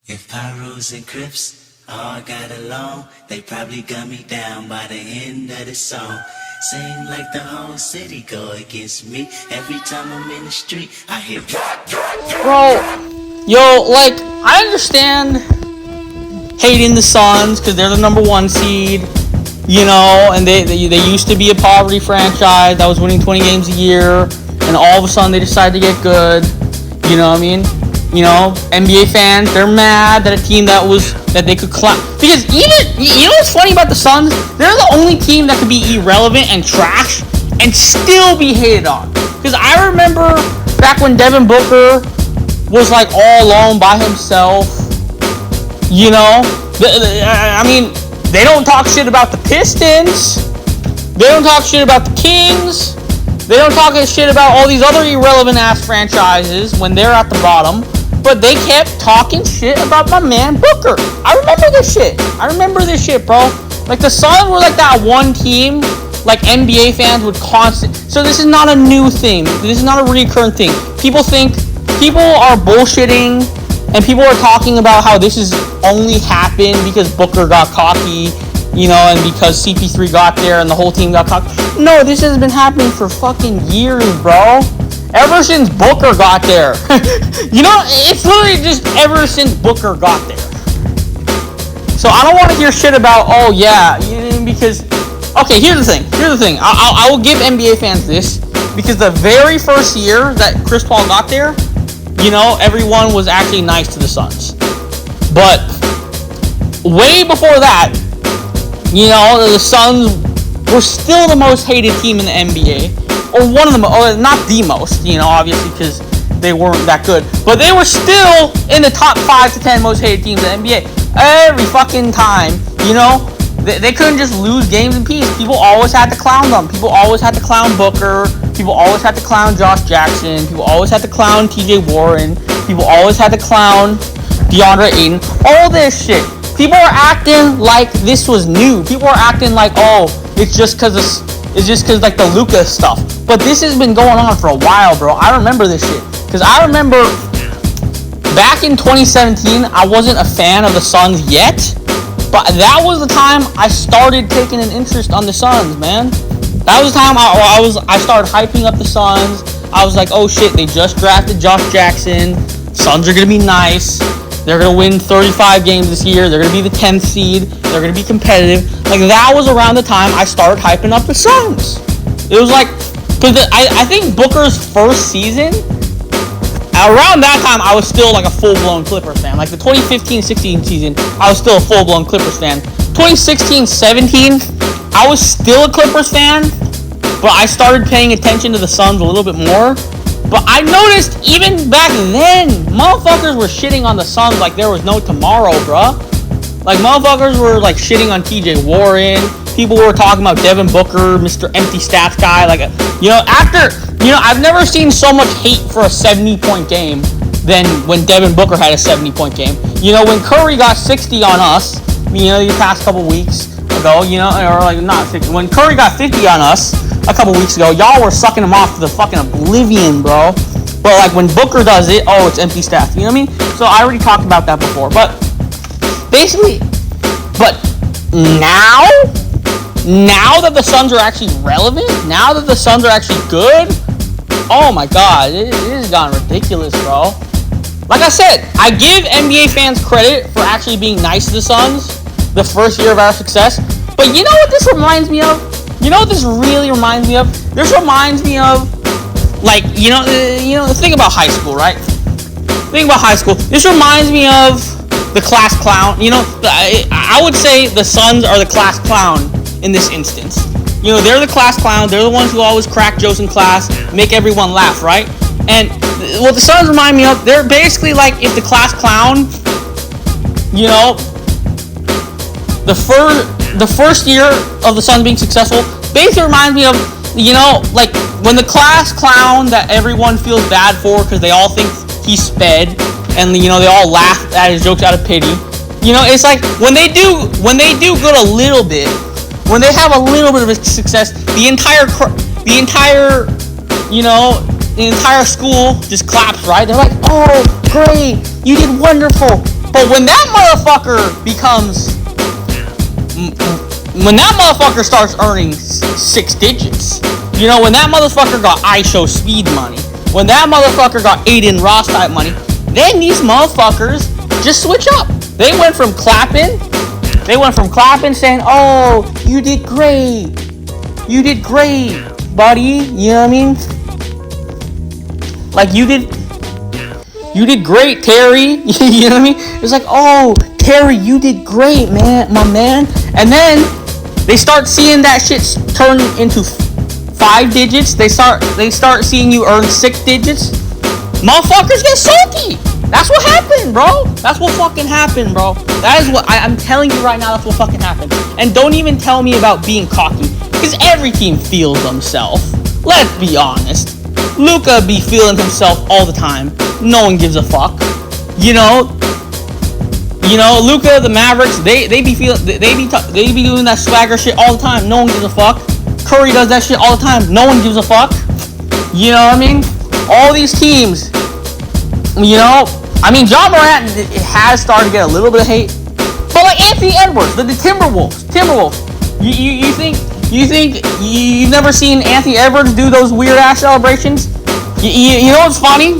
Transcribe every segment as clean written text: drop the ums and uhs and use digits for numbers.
If Pyros and Crips all got along, they probably got me down by the end of the song. Seem like the whole city go against me. Every time I'm in the street, I hear Bro, like, I understand hating the Suns because they're the number one seed, and they used to be a poverty franchise that was winning 20 games a year, and all of a sudden they decided to get good. You know what I mean? NBA fans, they're mad that a team that they could clap. Because what's funny about the Suns? They're the only team that could be irrelevant and trash and still be hated on. Because I remember back when Devin Booker was like all alone by himself. They don't talk shit about the Pistons. They don't talk shit about the Kings. They don't talk shit about all these other irrelevant ass franchises when they're at the bottom. But they kept talking shit about my man Booker. I remember this shit, bro. Like, the Suns were like that one team, like, NBA fans would So this is not a new thing. This is not a recurrent thing. People are bullshitting, and people are talking about how this is only happened because Booker got cocky, and because CP3 got there and the whole team got cocky. No, this has been happening for fucking years, bro. Ever since Booker got there. It's literally just ever since Booker got there. So I don't want to hear shit about, because... Okay, here's the thing. I will give NBA fans this. Because the very first year that Chris Paul got there, everyone was actually nice to the Suns. But way before that, the Suns were still the most hated team in the NBA. Or one of the most, not the most, obviously, because they weren't that good. But they were still in the top 5 to 10 most hated teams in the NBA. Every fucking time, they couldn't just lose games in peace. People always had to clown them. People always had to clown Booker. People always had to clown Josh Jackson. People always had to clown TJ Warren. People always had to clown DeAndre Ayton. All this shit. People are acting like this was new. People are acting like, it's just because like the Luka stuff. But this has been going on for a while, bro. I remember this shit. Because I remember back in 2017, I wasn't a fan of the Suns yet. But that was the time I started taking an interest on the Suns, man. That was the time I started hyping up the Suns. I was like, oh shit, they just drafted Josh Jackson. Suns are going to be nice. They're going to win 35 games this year. They're going to be the 10th seed. They're going to be competitive. Like, that was around the time I started hyping up the Suns. It was like, because I think Booker's first season, around that time, I was still like a full-blown Clippers fan. Like, the 2015-16 season, I was still a full-blown Clippers fan. 2016-17, I was still a Clippers fan, but I started paying attention to the Suns a little bit more. But I noticed even back then, motherfuckers were shitting on the Suns like there was no tomorrow, bruh. Like, motherfuckers were like shitting on TJ Warren. People were talking about Devin Booker, Mr. Empty Stats guy. Like, I've never seen so much hate for a 70-point game than when Devin Booker had a 70-point game. When Curry got 60 on us, the past couple weeks ago, or like not 60. When Curry got 50 on us a couple weeks ago, y'all were sucking him off to the fucking oblivion, bro. But like when Booker does it, it's empty stats. You know what I mean? So I already talked about that before. But basically, now that the Suns are actually relevant, now that the Suns are actually good, oh my god, it has gotten ridiculous, bro. Like I said, I give NBA fans credit for actually being nice to the Suns the first year of our success. But you know what this reminds me of? You know what this really reminds me of? This reminds me of, like, think about high school, right? Think about high school. This reminds me of the class clown. I would say the Suns are the class clown in this instance. They're the class clown. They're the ones who always crack jokes in class, make everyone laugh, right? And what the Suns remind me of, they're basically like if the class clown, the first year of the Suns being successful basically reminds me of, like when the class clown that everyone feels bad for because they all think he's sped and, they all laugh at his jokes out of pity. It's like when they do good a little bit, when they have a little bit of a success, the entire school just claps, right? They're like, oh, great, you did wonderful. But when that motherfucker when that motherfucker starts earning 6 digits, you know, when that motherfucker got ISO speed money, when that motherfucker got Aiden Ross type money, then these motherfuckers just switch up. They went from clapping saying, oh, you did great, buddy, you know what I mean? Like, you did great, Terry, you know what I mean? It's like, oh, Terry, you did great, man, my man. And then they start seeing that shit turn into 5 digits. They start seeing you earn 6 digits. Motherfuckers get salty. That's what happened, bro. That's what fucking happened, bro. That is what I'm telling you right now. That's what fucking happened. And don't even tell me about being cocky, because every team feels themselves. Let's be honest. Luka be feeling himself all the time. No one gives a fuck. You know, Luka, the Mavericks, they be doing that swagger shit all the time. No one gives a fuck. Curry does that shit all the time. No one gives a fuck. You know what I mean? All these teams, you know, I mean, John Morant, it has started to get a little bit of hate. But like Anthony Edwards, the Timberwolves. You think you've never seen Anthony Edwards do those weird ass celebrations? You know what's funny?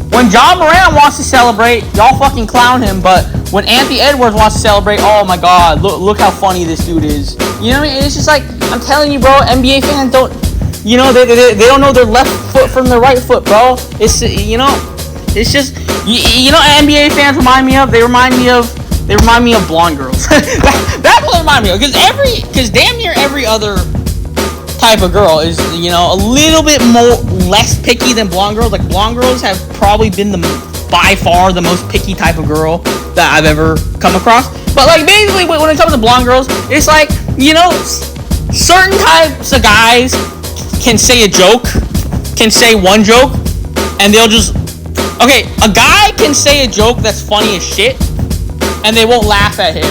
When John Morant wants to celebrate, y'all fucking clown him, but when Anthony Edwards wants to celebrate, oh my god, look how funny this dude is. You know what I mean? It's just like, I'm telling you, bro, NBA fans don't, you know, they don't know their left foot from their right foot, bro. It's, you know, it's just, you know, NBA fans remind me of blonde girls. That's what they remind me of, because damn near every other type of girl is, you know, a little bit less picky than blonde girls. Like, blonde girls have probably been by far the most picky type of girl that I've ever come across. But like, basically, when it comes to blonde girls, it's like, you know, certain types of guys can say one joke, and they'll just, okay, a guy can say a joke that's funny as shit, and they won't laugh at him.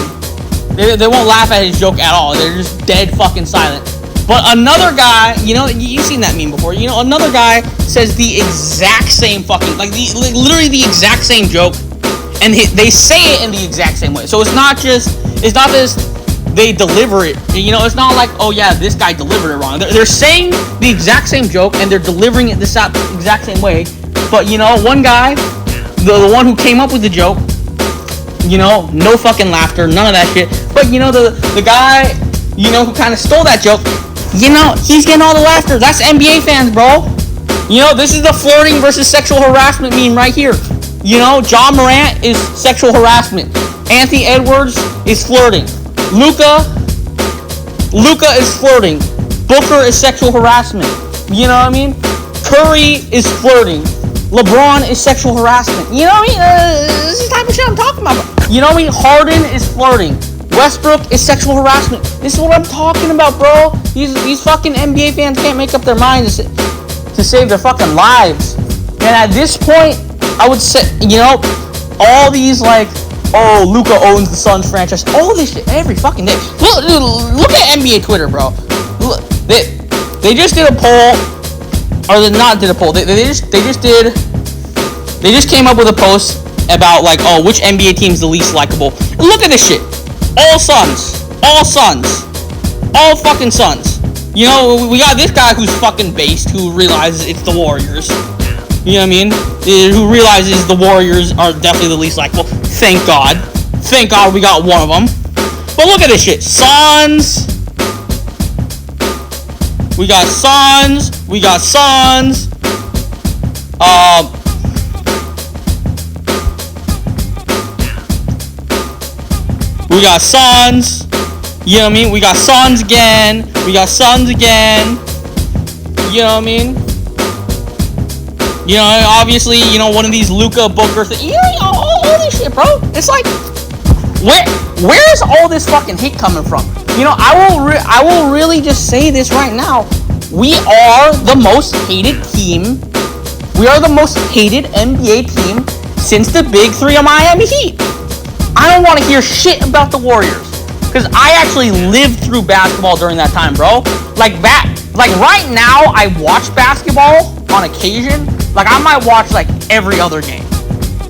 They won't laugh at his joke at all. They're just dead fucking silent. But another guy, you know, you've seen that meme before. You know, another guy says the exact same fucking, literally the exact same joke, and they say it in the exact same way. So it's not just they deliver it. You know, it's not like, oh yeah, this guy delivered it wrong. They're saying the exact same joke, and they're delivering it the exact same way. But, you know, one guy, the one who came up with the joke, you know, no fucking laughter, none of that shit. But, you know, the guy, you know, who kind of stole that joke, you know, he's getting all the laughter. That's NBA fans, bro. You know, this is the flirting versus sexual harassment meme right here. You know, John Morant is sexual harassment. Anthony Edwards is flirting. Luka is flirting. Booker is sexual harassment. You know what I mean? Curry is flirting. LeBron is sexual harassment. You know what I mean? This is the type of shit I'm talking about. You know what I mean? Harden is flirting. Westbrook is sexual harassment. This is what I'm talking about, bro. These fucking NBA fans can't make up their minds to save their fucking lives. And at this point, I would say, you know, all these like, oh, Luka owns the Suns franchise, all this shit every fucking day. Look at NBA Twitter, bro. Look, they just did a poll, or they not did a poll. They just came up with a post about like, oh, which NBA team is the least likable. Look at this shit. All Suns. All fucking Suns. You know, we got this guy who's fucking based, who realizes it's the Warriors. You know what I mean? Who realizes the Warriors are definitely the least likable. Thank God. Thank God we got one of them. But look at this shit. Suns. We got Suns. We got Suns. We got Suns. You know what I mean? We got Suns again. We got Suns again. You know what I mean? You know, obviously, you know, one of these Luka Booker things. You know, all this shit, bro. It's like, where is all this fucking hate coming from? You know, I will really just say this right now. We are the most hated team. We are the most hated NBA team since the Big Three of Miami Heat. I don't want to hear shit about the Warriors, because I actually lived through basketball during that time, bro. Like right now, I watch basketball on occasion. Like, I might watch like every other game.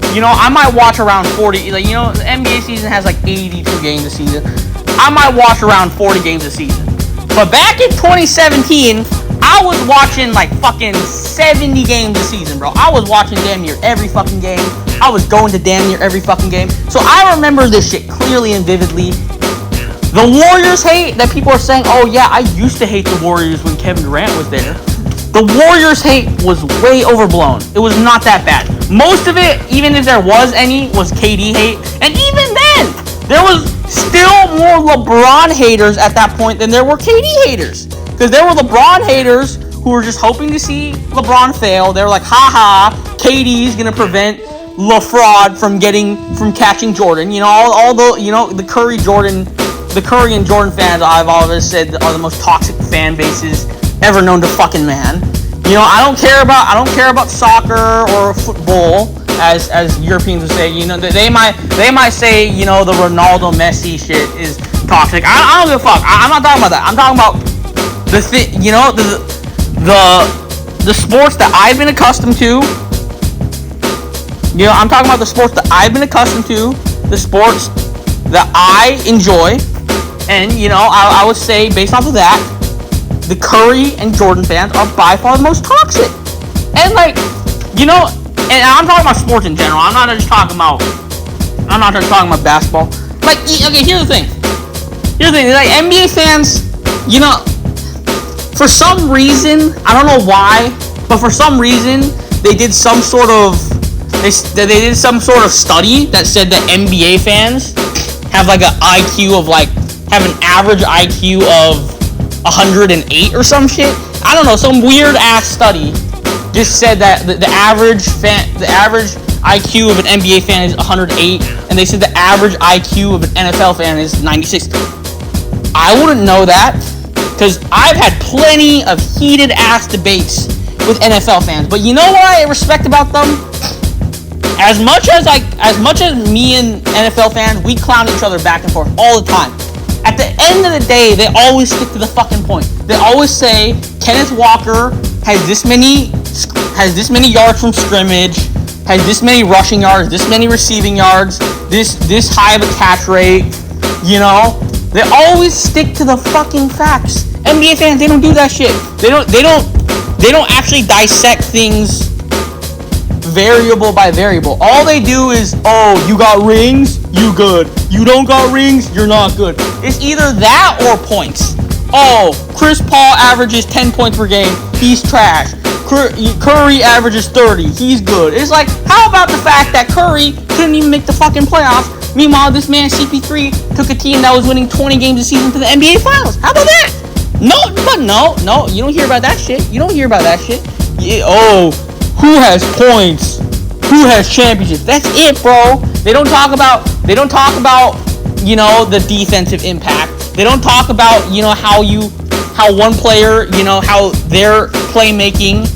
I might watch around 40. Like, the NBA season has like 82 games a season. I might watch around 40 games a season. But back in 2017, I was watching like fucking 70 games a season, bro. I was watching damn near every fucking game. I was going to damn near every fucking game. So I remember this shit clearly and vividly. The Warriors hate that people are saying, oh yeah, I used to hate the Warriors when Kevin Durant was there. The Warriors hate was way overblown. It was not that bad. Most of it, even if there was any, was KD hate. And even then, there was still more LeBron haters at that point than there were KD haters. Because there were LeBron haters who were just hoping to see LeBron fail. They were like, haha, KD's gonna prevent LaFraud from catching Jordan. All the the Curry and Jordan fans, I've always said, are the most toxic fan bases ever known to fucking man. I don't care about soccer or football, as Europeans would say. They might say, the Ronaldo Messi shit is toxic. I don't give a fuck. I'm not talking about that. I'm talking about the sports that I've been accustomed to. I'm talking about the sports that I've been accustomed to, the sports that I enjoy, and I would say based off of that, the Curry and Jordan fans are by far the most toxic. And and I'm talking about sports in general. I'm not just talking about basketball. Like, okay, here's the thing. Like, NBA fans, for some reason, I don't know why, but for some reason, they did some sort of study that said that NBA fans have like an IQ of have an average IQ of 108 or some shit. I don't know, some weird ass study just said that the average IQ of an NBA fan is 108, and they said the average IQ of an NFL fan is 96. I wouldn't know that, because I've had plenty of heated ass debates with NFL fans. But you know what I respect about them? As much as me and NFL fans, we clown each other back and forth all the time. At the end of the day, they always stick to the fucking point. They always say Kenneth Walker has this many yards from scrimmage, has this many rushing yards, this many receiving yards, this high of a catch rate. They always stick to the fucking facts. NBA fans, they don't do that shit. They don't actually dissect things variable by variable. All they do is, oh, you got rings, you good. You don't got rings, you're not good. It's either that or points. Oh, Chris Paul averages 10 points per game, he's trash. Curry averages 30, he's good. It's like, how about the fact that Curry couldn't even make the fucking playoffs? Meanwhile, this man CP3 took a team that was winning 20 games a season to the NBA Finals. How about that? No, you don't hear about that shit. Who has points? Who has championships? That's it, bro. They don't talk about the defensive impact. They don't talk about, how one player, how their playmaking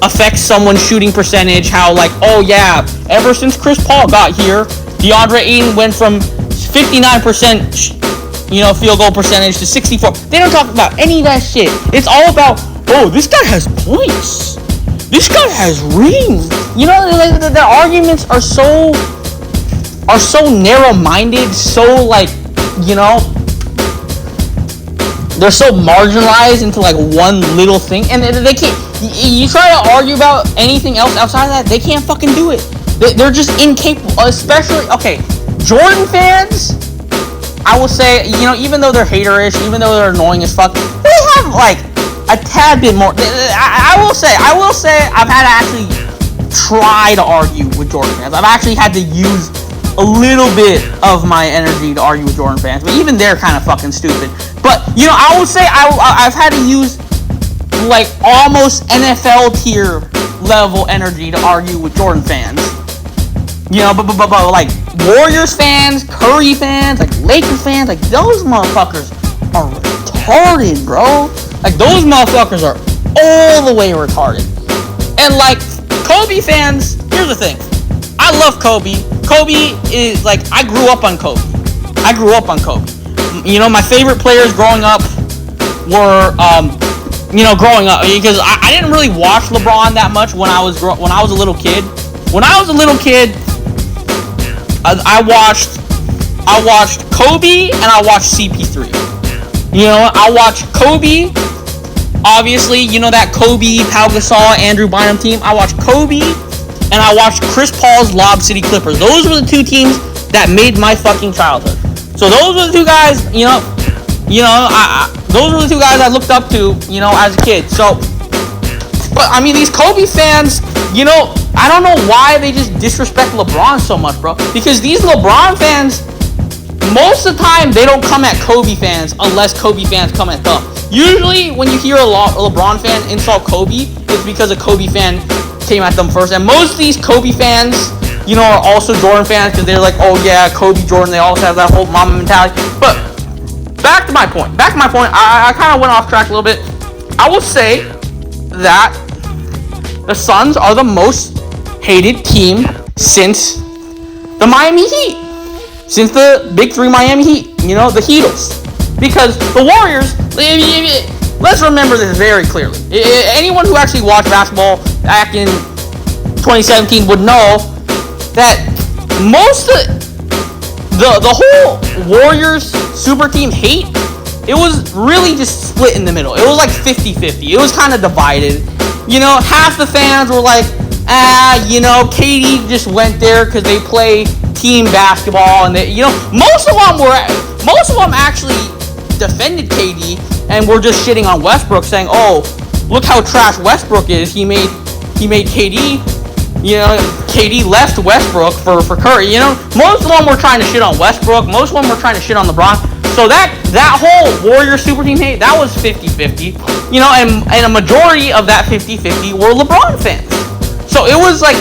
affects someone's shooting percentage. How, oh yeah, ever since Chris Paul got here, DeAndre Ayton went from 59%, field goal percentage to 64. They don't talk about any of that shit. It's all about, oh, this guy has points. This guy has rings. The arguments are so narrow-minded, so they're so marginalized into one little thing, and they can't. You try to argue about anything else outside of that, they can't fucking do it. They're just incapable. Especially, okay, Jordan fans, I will say, even though they're haterish, even though they're annoying as fuck, they have a tad bit more. I will say, I've had to actually try to argue with Jordan fans. I've actually had to use a little bit of my energy to argue with Jordan fans, but even they're kind of fucking stupid. But I would say I've had to use almost NFL tier level energy to argue with Jordan fans. But Warriors fans, Curry fans, Lakers fans, those motherfuckers are retarded, bro. Those motherfuckers are all the way retarded. And Kobe fans, here's the thing. I love Kobe. Kobe is I grew up on Kobe. My favorite players growing up were because I didn't really watch LeBron that much when I was a little kid. When I was a little kid, I watched Kobe and I watched CP3. You know, I watched Kobe. Obviously, you know that Kobe, Pau Gasol, Andrew Bynum team. I watched Kobe and I watched Chris Paul's Lob City Clippers. Those were the two teams that made my fucking childhood. So those were the two guys, those were the two guys I looked up to, as a kid. So, but I mean, these Kobe fans, I don't know why they just disrespect LeBron so much, bro. Because these LeBron fans, most of the time, they don't come at Kobe fans unless Kobe fans come at them. Usually, when you hear a LeBron fan insult Kobe, it's because a Kobe fan came at them first. And most of these Kobe fans, are also Jordan fans because they're like, oh yeah, Kobe, Jordan, they also have that whole mama mentality. But back to my point. I kind of went off track a little bit. I will say that the Suns are the most hated team since the Miami Heat. Since the Big Three Miami Heat. The Heatles. Because the Warriors, let's remember this very clearly. Anyone who actually watched basketball back in 2017 would know that most of the whole Warriors super team hate, it was really just split in the middle. It was like 50-50. It was kind of divided. Half the fans were like, KD just went there because they play team basketball, and most of them actually defended KD and were just shitting on Westbrook, saying, "Oh, look how trash Westbrook is. He made KD. KD left Westbrook for Curry. Most of them were trying to shit on Westbrook. Most of them were trying to shit on LeBron. So that whole Warrior super team hate, that was 50-50. And a majority of that 50-50 were LeBron fans. So it was like,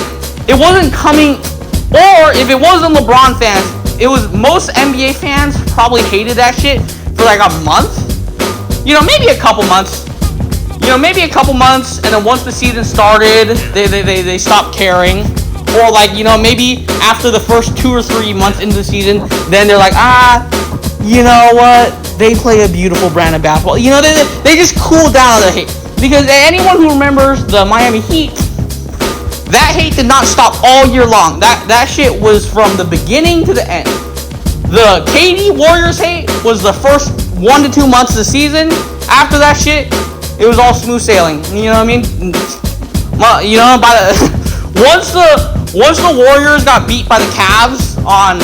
it wasn't coming, or if it wasn't LeBron fans, it was most NBA fans probably hated that shit for like a month. Maybe a couple months. And then once the season started, they stopped caring. Or like, maybe after the first 2 or 3 months into the season, then they're like, you know what? They play a beautiful brand of basketball. They just cool down on the hate. Because anyone who remembers the Miami Heat, that hate did not stop all year long. That shit was from the beginning to the end. The KD Warriors hate was the first 1 to 2 months of the season. After that shit, it was all smooth sailing. You know what I mean? Once the Warriors got beat by the Cavs on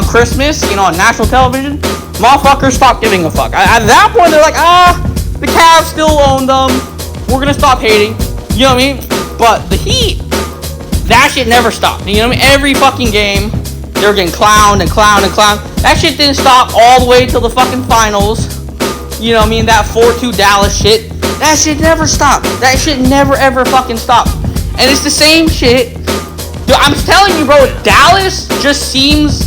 Christmas, on national television, motherfuckers stopped giving a fuck. At that point, they're like, the Cavs still own them. We're gonna stop hating. You know what I mean? But the Heat, that shit never stopped. You know what I mean? Every fucking game, they were getting clowned and clowned and clowned. That shit didn't stop all the way till the fucking finals. You know what I mean? That 4-2 Dallas shit. That shit never stopped. That shit never ever fucking stopped. And it's the same shit. Dude, I'm telling you, bro, Dallas just seems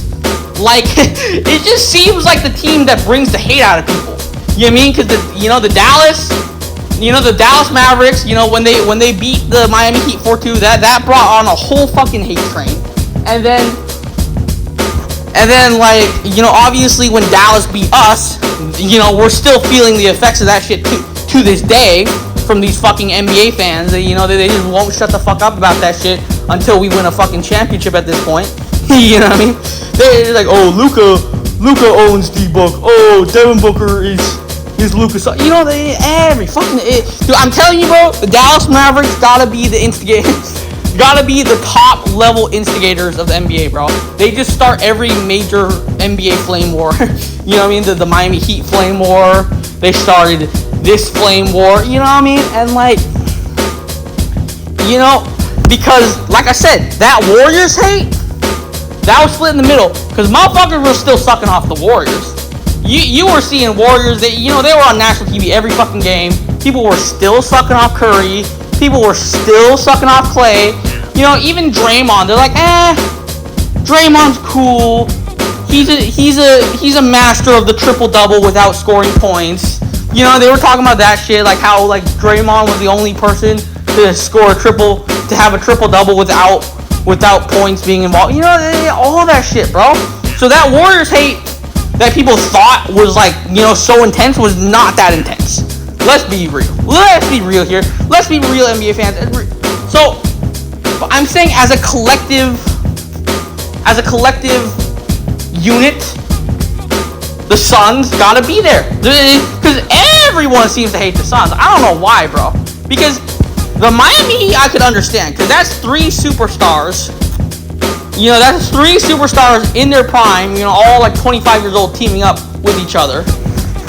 like it just seems like the team that brings the hate out of people. You know what I mean? Because the Dallas Mavericks, when they beat the Miami Heat 4-2, that brought on a whole fucking hate train. And then like, obviously when Dallas beat us, we're still feeling the effects of that shit to this day from these fucking NBA fans. They just won't shut the fuck up about that shit until we win a fucking championship at this point. You know what I mean? They're like, oh, Luka owns D-Book. Oh, Devin Booker is Luka. Every fucking dude, I'm telling you, bro, the Dallas Mavericks gotta be the instigators. Gotta be the top level instigators of the NBA, bro. They just start every major NBA flame war. You know what I mean? The Miami Heat flame war. They started this flame war. You know what I mean? And like, because like I said, that Warriors hate, that was split in the middle. Because motherfuckers were still sucking off the Warriors. You were seeing Warriors that, they were on national TV every fucking game. People were still sucking off Curry. People were still sucking off Clay. Even Draymond, they're like, Draymond's cool. He's a master of the triple-double without scoring points. They were talking about that shit, like how like Draymond was the only person to score to have a triple-double without points being involved. All that shit, bro. So that Warriors hate that people thought was like, so intense was not that intense. Let's be real. Let's be real here. Let's be real, NBA fans. So, I'm saying as a collective, as a collective unit, the Suns gotta be there. Because everyone seems to hate the Suns. I don't know why, bro. Because the Miami Heat I could understand, because that's 3 superstars. You know, that's 3 superstars in their prime, you know, all like 25 years old teaming up with each other.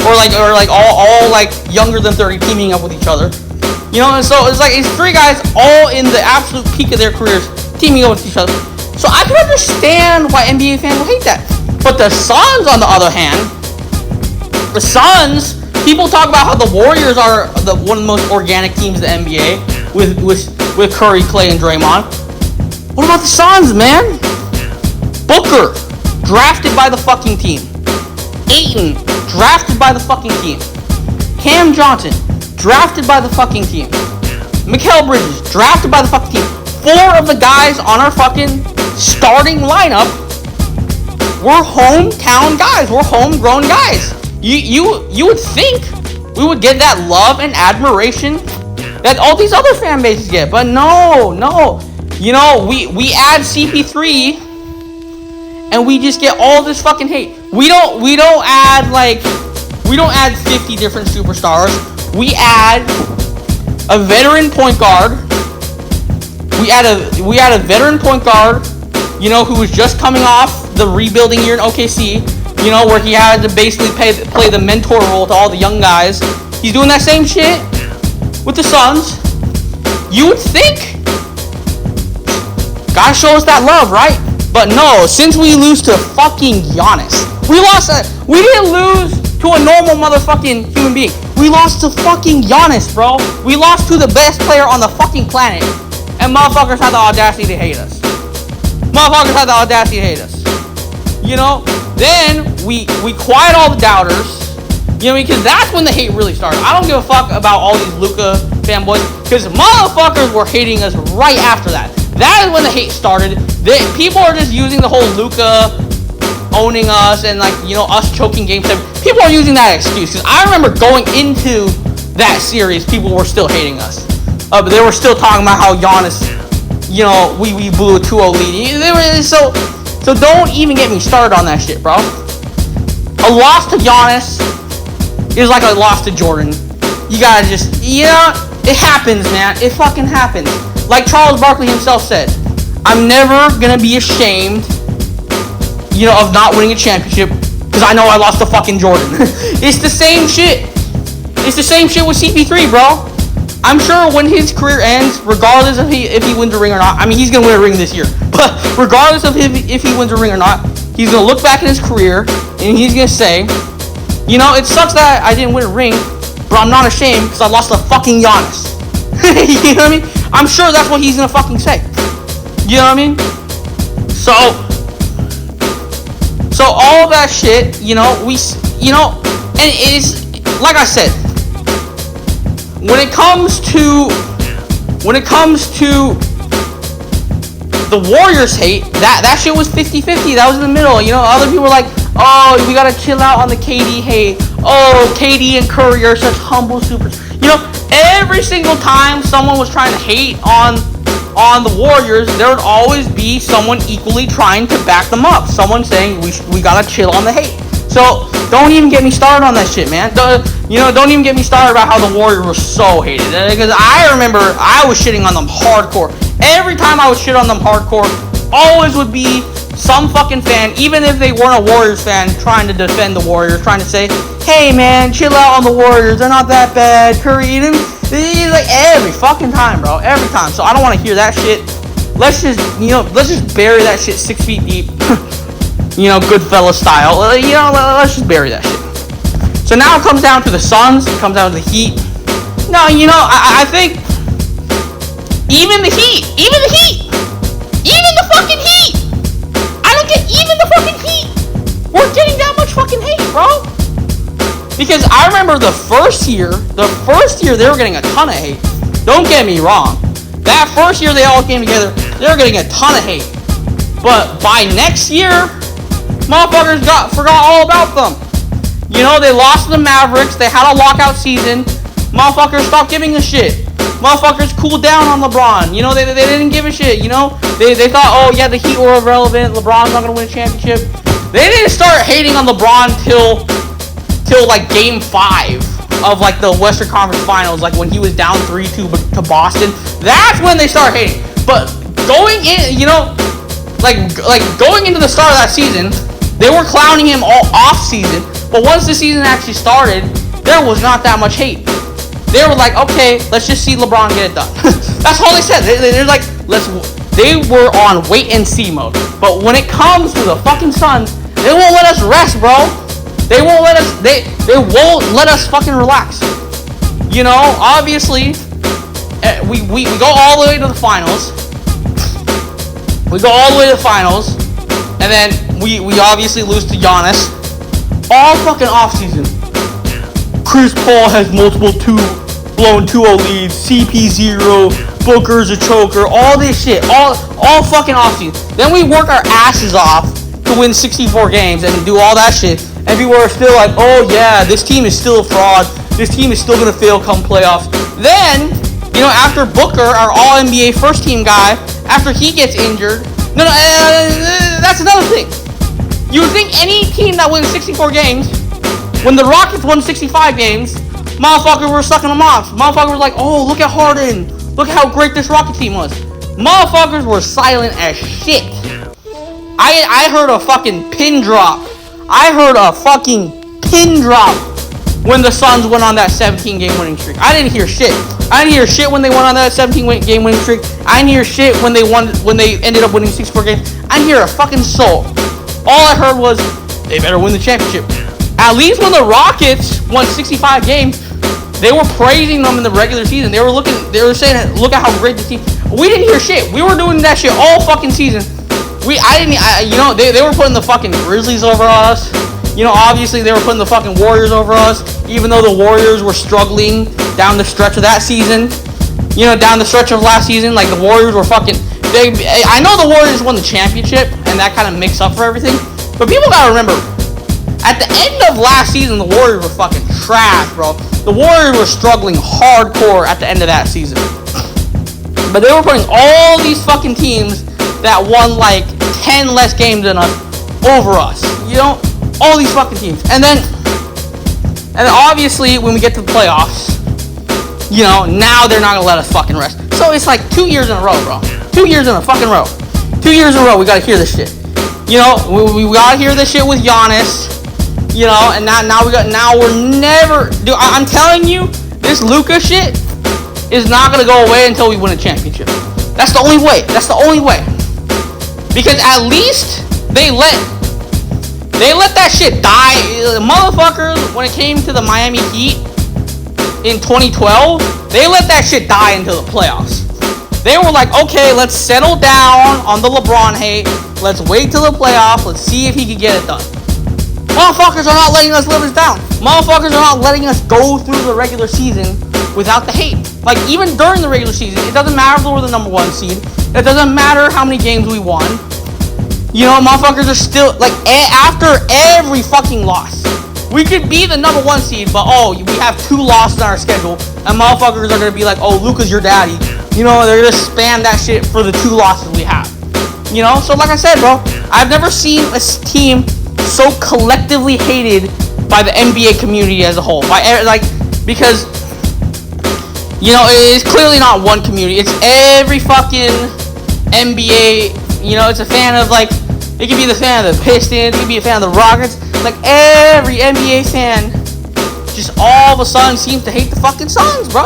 Or like all like younger than 30 teaming up with each other. You know, and so it's 3 guys all in the absolute peak of their careers teaming up with each other. So I can understand why NBA fans will hate that. But the Suns, on the other hand, the Suns, people talk about how the Warriors are one of the most organic teams in the NBA with Curry, Clay, and Draymond. What about the Suns, man? Booker, drafted by the fucking team. Ayton, drafted by the fucking team. Cam Johnson, drafted by the fucking team. Mikal Bridges, drafted by the fucking team. 4 of the guys on our fucking starting lineup were hometown guys. We're homegrown guys. You would think we would get that love and admiration that all these other fan bases get, but no. You know, we add CP3 and we just get all this fucking hate. We don't add 50 different superstars. We add a veteran point guard. We add a veteran point guard, you know, who was just coming off the rebuilding year in OKC, you know, where he had to basically play the mentor role to all the young guys. He's doing that same shit with the Suns. You would think, gotta show us that love, right? But no, since we lose to fucking Giannis, we didn't lose to a normal motherfucking human being. We lost to fucking Giannis, bro. We lost to the best player on the fucking planet. And motherfuckers had the audacity to hate us. You know? Then we quiet all the doubters. You know, because that's when the hate really started. I don't give a fuck about all these Luka fanboys, because motherfuckers were hating us right after that. That is when the hate started. People are just using the whole Luka owning us and, like, you know, us choking game 7. People are using that excuse, because I remember going into that series, people were still hating us. But they were still talking about how Giannis, you know, we blew a 2-0 lead. So don't even get me started on that shit, bro. A loss to Giannis is like a loss to Jordan. You gotta just, you know, it happens, man. It fucking happens. Like Charles Barkley himself said, I'm never gonna be ashamed, you know, of not winning a championship, because I know I lost to fucking Jordan. It's the same shit. It's the same shit with CP3, bro. I'm sure when his career ends, regardless of if he wins a ring or not, I mean, he's going to win a ring this year, but regardless of if he wins a ring or not, he's going to look back at his career, and he's going to say, you know, it sucks that I didn't win a ring, but I'm not ashamed because I lost to fucking Giannis. You know what I mean? I'm sure that's what he's going to fucking say. You know what I mean? So all that shit, you know, and it's, like I said, when it comes to the Warriors hate, that shit was 50-50. That was in the middle. You know, other people were like, oh, we gotta chill out on the KD hate. Oh, KD and Curry are such humble supers. You know, every single time someone was trying to hate on the Warriors, there would always be someone equally trying to back them up. Someone saying we gotta chill on the hate. So don't even get me started on that shit, man. Don't even get me started about how the Warriors were so hated. Because I remember I was shitting on them hardcore. Every time I would shit on them hardcore, always would be some fucking fan, even if they weren't a Warriors fan, trying to defend the Warriors, trying to say, hey man, chill out on the Warriors, they're not that bad. Curry, like every fucking time, bro. Every time. So I don't want to hear that shit. Let's just bury that shit 6 feet deep. You know, Goodfellas style. You know, let's just bury that shit. So now it comes down to the Suns. It comes down to the Heat. No, you know, I think even the Heat, even the fucking Heat. I don't get even the fucking Heat. We're getting that much fucking hate, bro. Because I remember the first year they were getting a ton of hate. Don't get me wrong. That first year they all came together, they were getting a ton of hate. But by next year, motherfuckers forgot all about them. You know, they lost to the Mavericks. They had a lockout season. Motherfuckers stopped giving a shit. Motherfuckers cooled down on LeBron. You know, they didn't give a shit. You know, they thought, oh yeah, the Heat were irrelevant. LeBron's not gonna win a championship. They didn't start hating on LeBron till like Game 5 of like the Western Conference Finals, like when he was down 3-2 to Boston. That's when they start hating. But going in, you know, like going into the start of that season, they were clowning him all off season. But once the season actually started, there was not that much hate. They were like, okay, let's just see LeBron get it done. That's all they said. They're like, they were on wait and see mode. But when it comes to the fucking Suns, they won't let us rest, bro. They won't let us. They won't let us fucking relax. You know, obviously, we go all the way to the finals. We go all the way to the finals, and then we obviously lose to Giannis. All fucking off season. Chris Paul has multiple blown 2-0 leads. CP3, Booker's a choker. All this shit. All fucking off season. Then we work our asses off to win 64 games and do all that shit. And people are still like, oh yeah, this team is still a fraud. This team is still gonna fail come playoffs. Then, you know, after Booker, our All-NBA first team guy, after he gets injured, that's another thing. You would think any team that wins 64 games, when the Rockets won 65 games, motherfuckers were sucking them off. Motherfuckers were like, oh, look at Harden. Look at how great this Rocket team was. Motherfuckers were silent as shit. I heard a fucking pin drop. I heard a fucking pin drop when the Suns went on that 17-game winning streak. I didn't hear shit. I didn't hear shit when they went on that 17-game winning streak. I didn't hear shit when they ended up winning 64 games. I didn't hear a fucking soul. All I heard was, they better win the championship. At least when the Rockets won 65 games, they were praising them in the regular season. They were saying, look at how great this team. We didn't hear shit. We were doing that shit all fucking season. They were putting the fucking Grizzlies over us. You know, obviously they were putting the fucking Warriors over us, even though the Warriors were struggling down the stretch of that season. You know, down the stretch of last season, like the Warriors were fucking. I know the Warriors won the championship, and that kind of makes up for everything. But people gotta remember, at the end of last season, the Warriors were fucking trash, bro. The Warriors were struggling hardcore at the end of that season. But they were putting all these fucking teams that won like 10 less games than us over us. You know? All these fucking teams. And then obviously when we get to the playoffs, you know, now they're not gonna let us fucking rest. So it's like 2 years in a row, bro. 2 years in a fucking row. 2 years in a row, we gotta hear this shit. You know, we gotta hear this shit with Giannis. You know, and now we're never. Dude, I'm telling you, this Luka shit is not gonna go away until we win a championship. That's the only way. That's the only way. Because at least they let that shit die. Motherfuckers, when it came to the Miami Heat in 2012, they let that shit die until the playoffs. They were like, okay, let's settle down on the LeBron hate. Let's wait till the playoffs. Let's see if he can get it done. Motherfuckers are not letting us live us down. Motherfuckers are not letting us go through the regular season without the hate. Like, even during the regular season, it doesn't matter if we're the number 1 seed. It doesn't matter how many games we won. You know, motherfuckers are still, like, after every fucking loss. We could be the number 1 seed, but, we have 2 losses on our schedule, and motherfuckers are going to be like, oh, Luka's your daddy. You know, they're going to spam that shit for the 2 losses we have. You know, so like I said, bro, I've never seen a team so collectively hated by the NBA community as a whole. Because, you know, it's clearly not one community. It's every fucking NBA. You know, it's a fan of, like, it could be the fan of the Pistons, it could be a fan of the Rockets. Like, every NBA fan just all of a sudden seems to hate the fucking Suns, bro.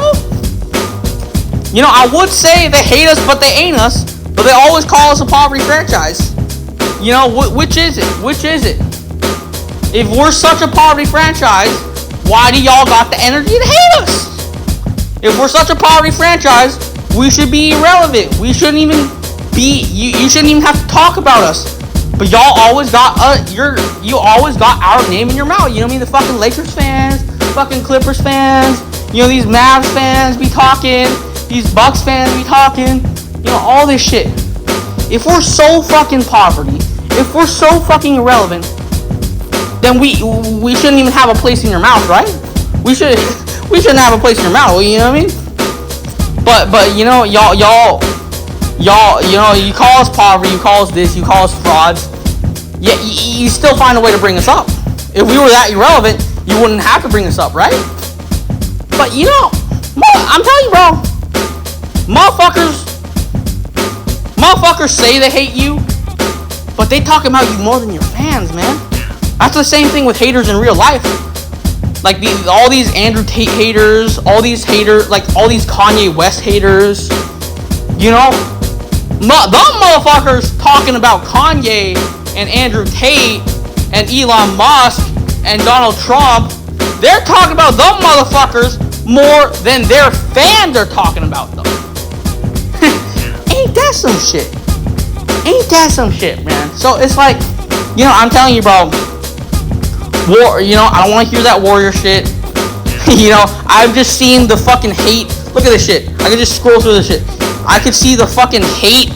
You know, I would say they hate us, but they ain't us. But they always call us a poverty franchise. You know, which is it? Which is it? If we're such a poverty franchise, why do y'all got the energy to hate us? If we're such a poverty franchise, we should be irrelevant. We shouldn't even be. You shouldn't even have to talk about us. But y'all always got you always got our name in your mouth. You know what I mean? The fucking Lakers fans, fucking Clippers fans. You know, these Mavs fans be talking. These Bucks fans be talking. You know, all this shit. If we're so fucking poverty, if we're so fucking irrelevant, then we shouldn't even have a place in your mouth, right? We shouldn't have a place in your mouth, you know what I mean? But you know, y'all, you know, you call us poverty, you call us this, you call us frauds. Yet you still find a way to bring us up. If we were that irrelevant, you wouldn't have to bring us up, right? But you know, I'm telling you, bro, motherfuckers say they hate you, but they talk about you more than your fans, man. That's the same thing with haters in real life. Like all these Andrew Tate haters, all these haters, like all these Kanye West haters, you know, them motherfuckers talking about Kanye and Andrew Tate and Elon Musk and Donald Trump, they're talking about them motherfuckers more than their fans are talking about them. Ain't that some shit? Ain't that some shit, man? So it's like, you know, I'm telling you, bro, war, you know, I don't want to hear that warrior shit. You know, I've just seen the fucking hate. Look at this shit. I can just scroll through this shit. I could see the fucking hate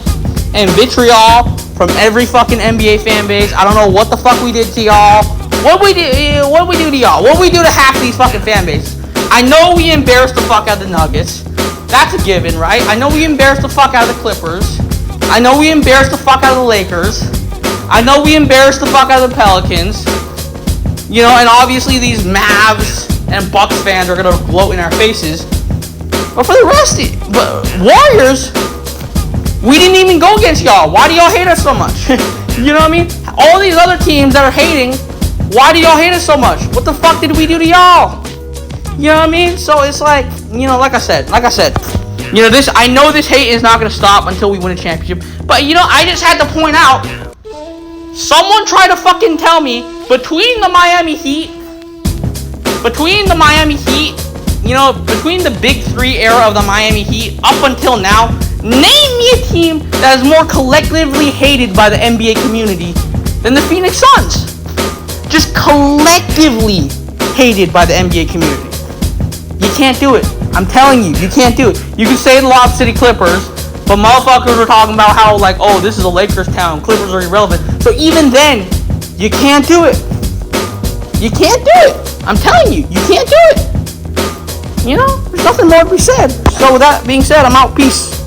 and vitriol from every fucking NBA fan base. I don't know what the fuck we did to y'all. What we do to y'all? What we do to half of these fucking fan bases? I know we embarrassed the fuck out of the Nuggets. That's a given, right? I know we embarrassed the fuck out of the Clippers. I know we embarrassed the fuck out of the Lakers. I know we embarrassed the fuck out of the Pelicans. You know, and obviously these Mavs and Bucks fans are gonna gloat in our faces. But for the rest of it, Warriors, we didn't even go against y'all. Why do y'all hate us so much? You know what I mean? All these other teams that are hating, why do y'all hate us so much? What the fuck did we do to y'all? You know what I mean? So it's like, you know, like I said, you know, I know this hate is not gonna stop until we win a championship. But you know, I just had to point out, someone tried to fucking tell me between the Miami Heat, you know, between the Big Three era of the Miami Heat up until now, name me a team that is more collectively hated by the NBA community than the Phoenix Suns. Just collectively hated by the NBA community. You can't do it. I'm telling you, you can't do it. You can say the Lob City Clippers, but motherfuckers were talking about how, like, oh, this is a Lakers town, Clippers are irrelevant. So even then, you can't do it. You can't do it. I'm telling you, you can't do it. You know, there's nothing more to be said. So with that being said, I'm out. Peace.